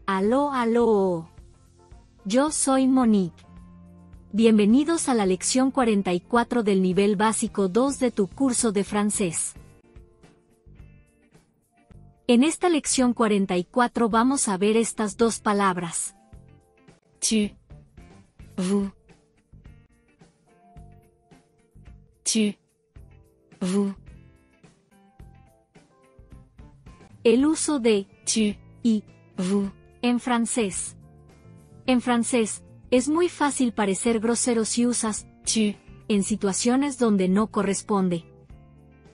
Aló, aló. Yo soy Monique. Bienvenidos a la lección 44 del nivel básico 2 de tu curso de francés. En esta lección 44 vamos a ver estas dos palabras. Tu, vous, tu, vous. El uso de Tu, y vous. en francés. En francés, es muy fácil parecer grosero si usas Tu, en situaciones donde no corresponde.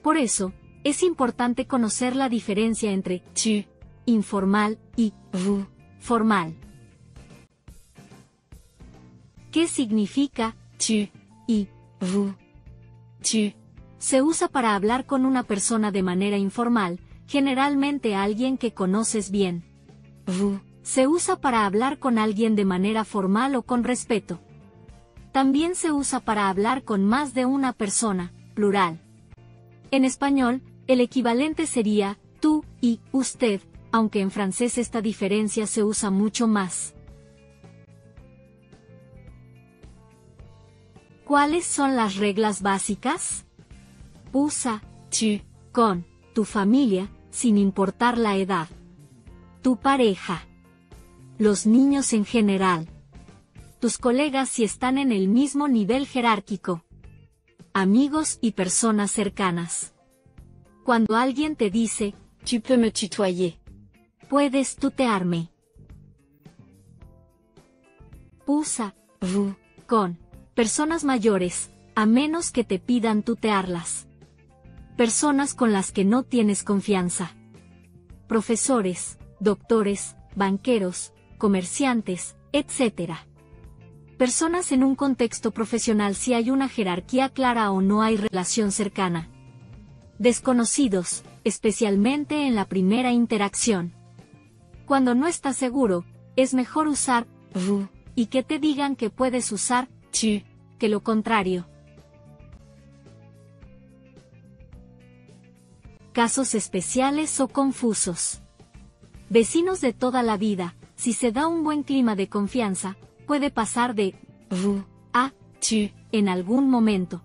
Por eso, es importante conocer la diferencia entre tu, informal y vous. formal. ¿Qué significa Tu, y vous. Tu, se usa para hablar con una persona de manera informal, generalmente alguien que conoces bien? vous. Se usa para hablar con alguien de manera formal o con respeto. También se usa para hablar con más de una persona, plural. En español, el equivalente sería tú y usted, aunque en francés esta diferencia se usa mucho más. ¿Cuáles son las reglas básicas? Usa Tu, con tu familia, sin importar la edad. Tu pareja. Los niños en general. Tus colegas si están en el mismo nivel jerárquico. Amigos y personas cercanas. Cuando alguien te dice, tu peux me tutoyer. puedes tutearme. Usa Vous, con personas mayores, a menos que te pidan tutearlas. Personas con las que no tienes confianza. Profesores, doctores, banqueros, comerciantes, etc. Personas en un contexto profesional si hay una jerarquía clara o no hay relación cercana. Desconocidos, especialmente en la primera interacción. Cuando no estás seguro, es mejor usar vous. y que te digan que puedes usar Tu, que lo contrario. Casos especiales o confusos. Vecinos de toda la vida, si se da un buen clima de confianza, puede pasar de vous. a Tu, en algún momento.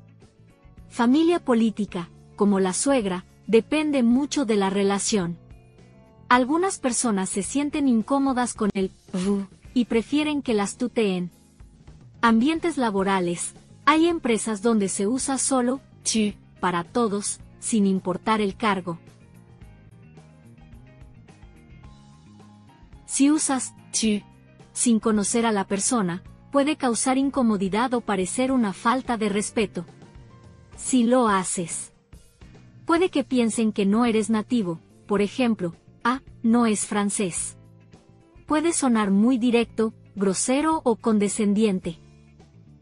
Familia política, como la suegra, depende mucho de la relación. Algunas personas se sienten incómodas con el vous. y prefieren que las tuteen. Ambientes laborales. Hay empresas donde se usa solo Tu, para todos, sin importar el cargo. Si usas tu, sin conocer a la persona, puede causar incomodidad o parecer una falta de respeto. Si lo haces, puede que piensen que no eres nativo, por ejemplo, no es francés. Puede sonar muy directo, grosero o condescendiente.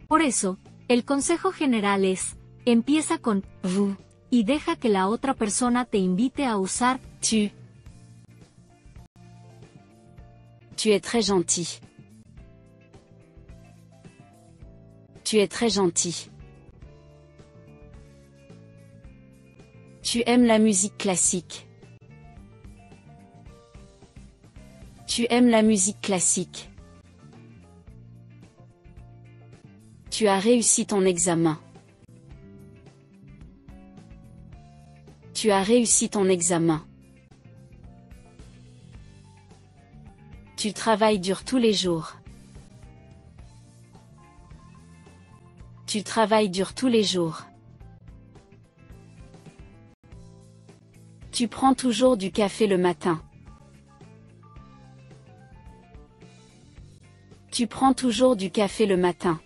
Por eso, el consejo general es, empieza con vous. y deja que la otra persona te invite a usar Tu. Tu es très gentil. Tu es très gentil. Tu aimes la musique classique. Tu aimes la musique classique. Tu as réussi ton examen. Tu as réussi ton examen. Tu travailles dur tous les jours. Tu travailles dur tous les jours. Tu prends toujours du café le matin. Tu prends toujours du café le matin.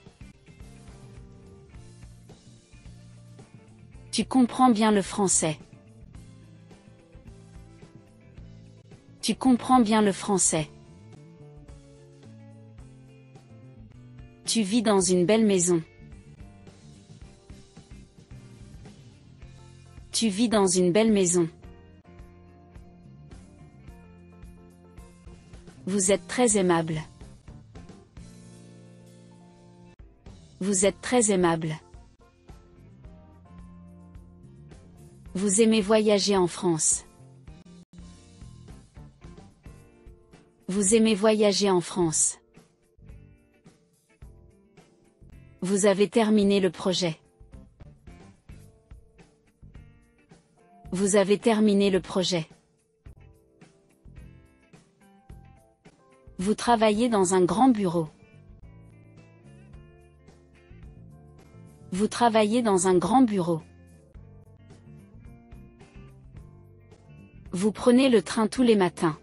Tu comprends bien le français. Tu comprends bien le français. Tu vis dans une belle maison. Tu vis dans une belle maison. Vous êtes très aimable. Vous êtes très aimable. Vous aimez voyager en France. Vous aimez voyager en France. Vous avez terminé le projet. Vous avez terminé le projet. Vous travaillez dans un grand bureau. Vous travaillez dans un grand bureau. Vous prenez le train tous les matins.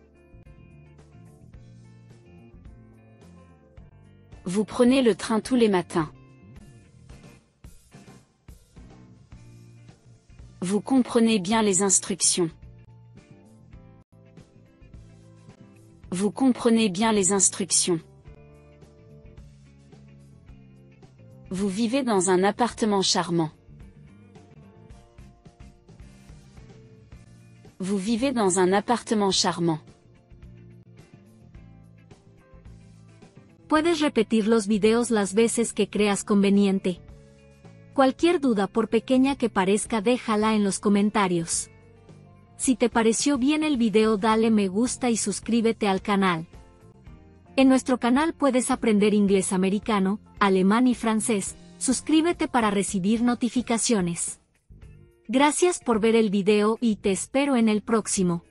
Vous prenez le train tous les matins. Vous comprenez bien les instructions. Vous comprenez bien les instructions. Vous vivez dans un appartement charmant. Vous vivez dans un appartement charmant. Puedes repetir los videos las veces que creas conveniente. Cualquier duda, por pequeña que parezca, déjala en los comentarios. Si te pareció bien el video, dale me gusta y suscríbete al canal. En nuestro canal puedes aprender inglés americano, alemán y francés. Suscríbete para recibir notificaciones. Gracias por ver el video y te espero en el próximo.